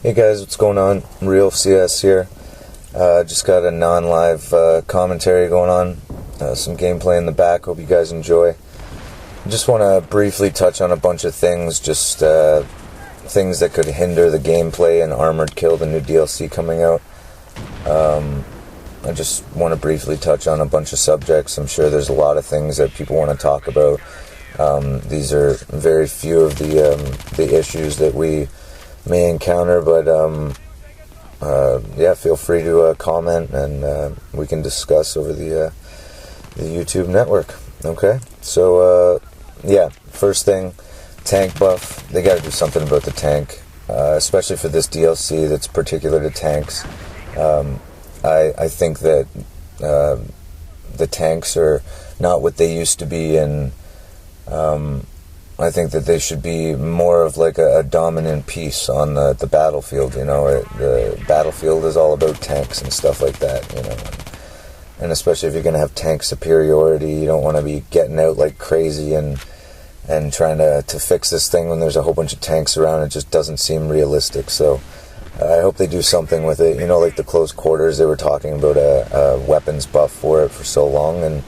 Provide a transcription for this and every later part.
Hey guys, what's going on? Real CS here. Just got a non-live commentary going on. Some gameplay in the back. Hope you guys enjoy. Just want to briefly touch on a bunch of things. Just things that could hinder the gameplay in Armored Kill, the new DLC coming out. I just want to briefly touch on a bunch of subjects. I'm sure there's a lot of things that people want to talk about. These are very few of the issues that we may encounter, but yeah, feel free to comment, and we can discuss over the YouTube network. Okay, so yeah, first thing, tank buff. They got to do something about the tank, especially for this DLC that's particular to tanks. I think that the tanks are not what they used to be, and I think that they should be more of like a dominant piece on the battlefield. You know, the battlefield is all about tanks and stuff like that. You know, and especially if you're going to have tank superiority, you don't want to be getting out like crazy and trying to fix this thing when there's a whole bunch of tanks around. It just doesn't seem realistic. So I hope they do something with it. You know, like the close quarters, they were talking about a weapons buff for it for so long,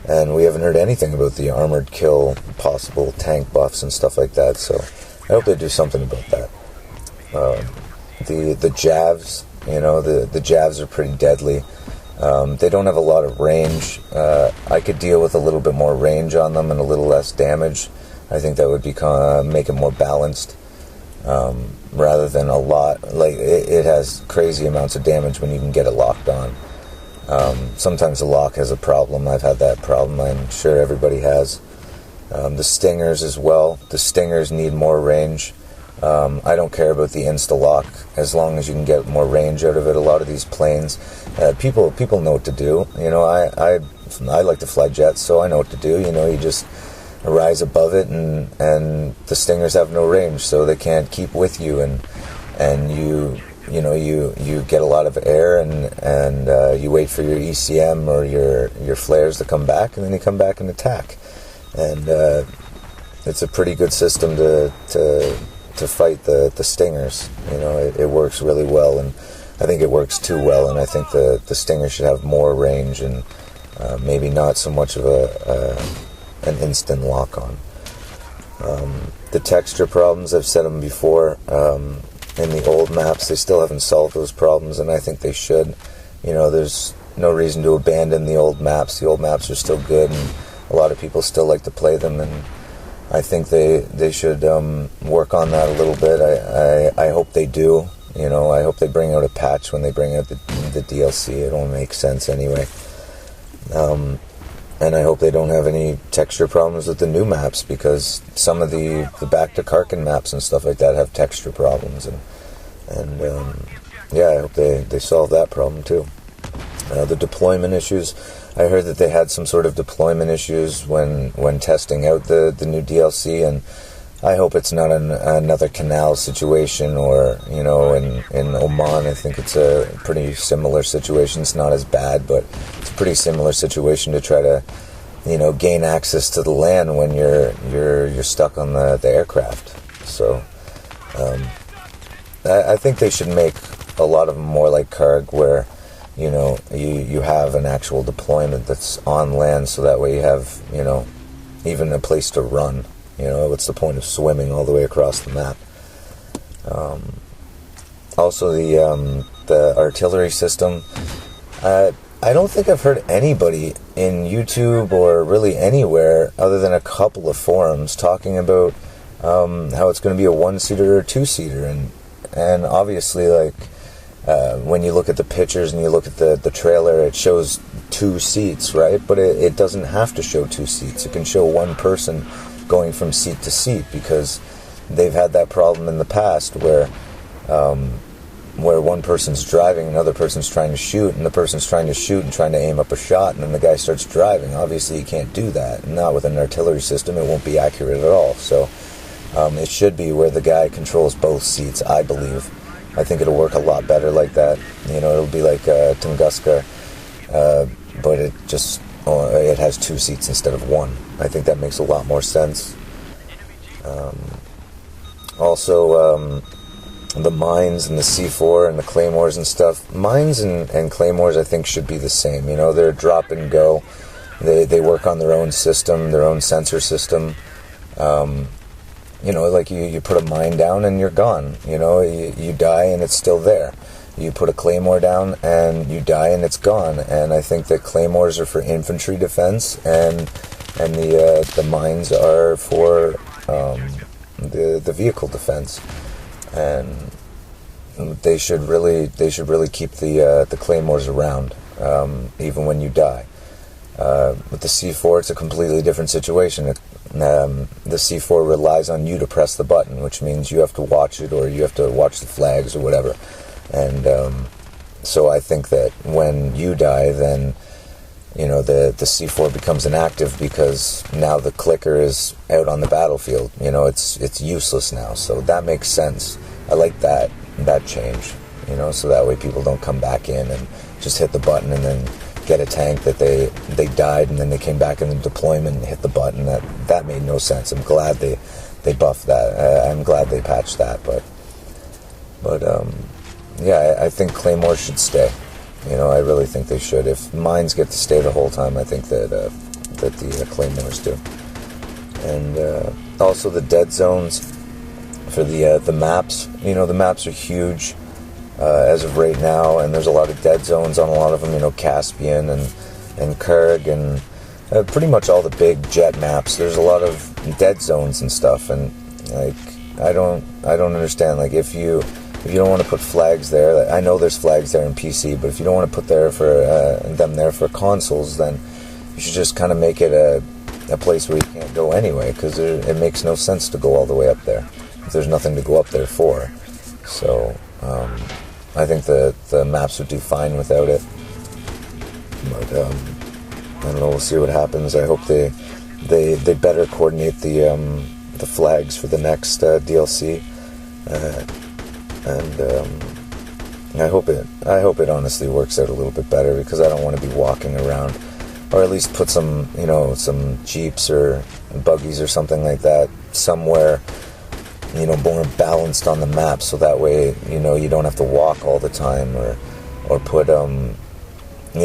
and we haven't heard anything about the Armored Kill possible tank buffs and stuff like that. So I hope they do something about that. The Javs, you know, the Javs are pretty deadly. They don't have a lot of range. I could deal with a little bit more range on them and a little less damage. I think that would be make it more balanced, rather than a lot. Like it has crazy amounts of damage when you can get it locked on. Sometimes the lock has a problem. I've had that problem. I'm sure everybody has. The Stingers as well. The Stingers need more range. I don't care about the insta-lock as long as you can get more range out of it. A lot of these planes, people know what to do. You know, I like to fly jets, so I know what to do. You know, you just rise above it, and the Stingers have no range, so they can't keep with you, and you know, you get a lot of air, and you wait for your ECM or your flares to come back, and then you come back and attack. And it's a pretty good system to fight the Stingers. You know, it works really well, and I think it works too well, and I think the Stinger should have more range, and maybe not so much of an instant lock on. The texture problems, I've said them before. In the old maps, they still haven't solved those problems, and I think they should. You know, there's no reason to abandon the old maps. The old maps are still good, and a lot of people still like to play them, and I think they should work on that a little bit. I hope they do. You know, I hope they bring out a patch when they bring out the DLC. It won't make sense anyway. And I hope they don't have any texture problems with the new maps, because some of the Back to Karkin maps and stuff like that have texture problems, and yeah, I hope they solve that problem too. The deployment issues, I heard that they had some sort of deployment issues when testing out the new DLC, and I hope it's not another Canals situation, or, you know, in Oman, I think it's a pretty similar situation. It's not as bad, but it's a pretty similar situation to try to, you know, gain access to the land when you're stuck on the aircraft. So I think they should make a lot of them more like Karg, where, you know, you have an actual deployment that's on land, so that way you have, you know, even a place to run. You know, what's the point of swimming all the way across the map? Also, the artillery system. I don't think I've heard anybody in YouTube or really anywhere other than a couple of forums talking about how it's going to be a one-seater or two-seater, and obviously, like, when you look at the pictures and you look at the trailer, it shows 2 seats, right? But it doesn't have to show 2 seats. It can show one person going from seat to seat, because they've had that problem in the past where one person's driving, another person's trying to shoot, and the person's trying to shoot and trying to aim up a shot, and then the guy starts driving. Obviously, you can't do that. And not with an artillery system, it won't be accurate at all. So it should be where the guy controls both seats, I believe. I think it'll work a lot better like that. You know, it'll be like Tunguska, but it has 2 seats instead of 1. I think that makes a lot more sense. Also, the mines and the C4 and the claymores and stuff. Mines and claymores, I think, should be the same. You know, they're drop and go. They work on their own system, their own sensor system. You know, like you put a mine down and you're gone. You know, you die and it's still there. You put a claymore down and you die and it's gone. And I think that claymores are for infantry defense, and the mines are for the vehicle defense. And they should really keep the claymores around, even when you die. With the C4, it's a completely different situation. The C4 relies on you to press the button, which means you have to watch it, or you have to watch the flags or whatever. And so I think that when you die, then, you know, the C4 becomes inactive, because now the clicker is out on the battlefield. You know, it's useless now. So that makes sense. I like that change, you know, so that way people don't come back in and just hit the button and then get a tank that they died, and then they came back in the deployment and hit the button. That made no sense. I'm glad they buffed that. I'm glad they patched that, but yeah, I think claymores should stay. You know, I really think they should. If mines get to stay the whole time, I think that the claymores do. And also the dead zones for the maps. You know, the maps are huge as of right now, and there's a lot of dead zones on a lot of them. You know, Caspian and Kurg and pretty much all the big jet maps. There's a lot of dead zones and stuff, and like I don't understand. Like if you don't want to put flags there, I know there's flags there in PC, but if you don't want to put them there for consoles, then you should just kind of make it a place where you can't go anyway, because it makes no sense to go all the way up there if there's nothing to go up there for. So I think the maps would do fine without it, but I don't know, we'll see what happens. I hope they better coordinate the flags for the next DLC. And I hope it honestly works out a little bit better, because I don't want to be walking around, or at least put some jeeps or buggies or something like that somewhere, you know, more balanced on the map, so that way, you know, you don't have to walk all the time, or put you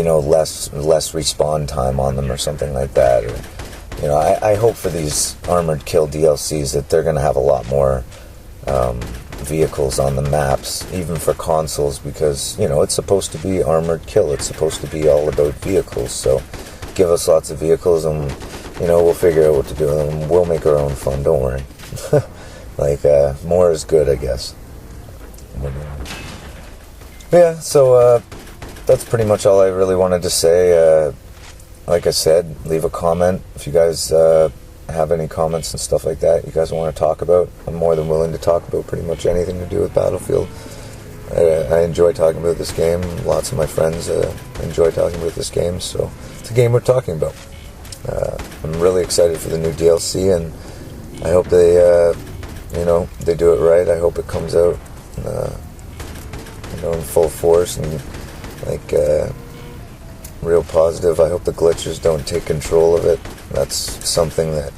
know, less respawn time on them or something like that. Or, you know, I hope for these Armored Kill DLCs that they're going to have a lot more vehicles on the maps, even for consoles, because, you know, it's supposed to be Armored Kill. It's supposed to be all about vehicles. So give us lots of vehicles, and, you know, we'll figure out what to do with them. We'll make our own fun, don't worry. Like, more is good, I guess. Yeah, so that's pretty much all I really wanted to say. Like I said, leave a comment if you guys have any comments and stuff like that you guys want to talk about. I'm more than willing to talk about pretty much anything to do with Battlefield. I enjoy talking about this game. Lots of my friends enjoy talking about this game, so it's a game we're talking about. I'm really excited for the new DLC, and I hope they they do it right. I hope it comes out in full force and like real positive. I hope the glitchers don't take control of it. That's something that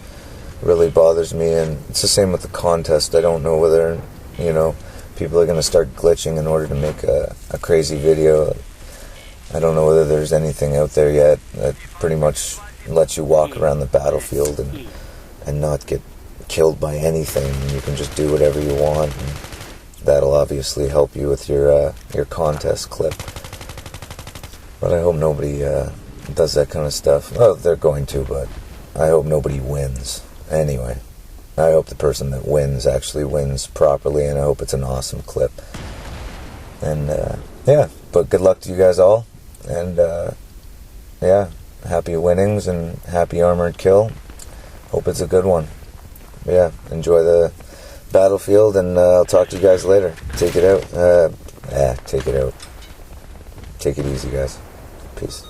really bothers me, and it's the same with the contest. I don't know whether, you know, people are going to start glitching in order to make a crazy video. I don't know whether there's anything out there yet that pretty much lets you walk around the battlefield and not get killed by anything. You can just do whatever you want, and that'll obviously help you with your contest clip. But I hope nobody does that kind of stuff. Well, they're going to, but I hope nobody wins. Anyway, I hope the person that wins actually wins properly, and I hope it's an awesome clip. And, yeah, but good luck to you guys all. And, yeah, happy winnings and happy Armored Kill. Hope it's a good one. Yeah, enjoy the Battlefield, and I'll talk to you guys later. Take it out. Take it out. Take it easy, guys. Peace.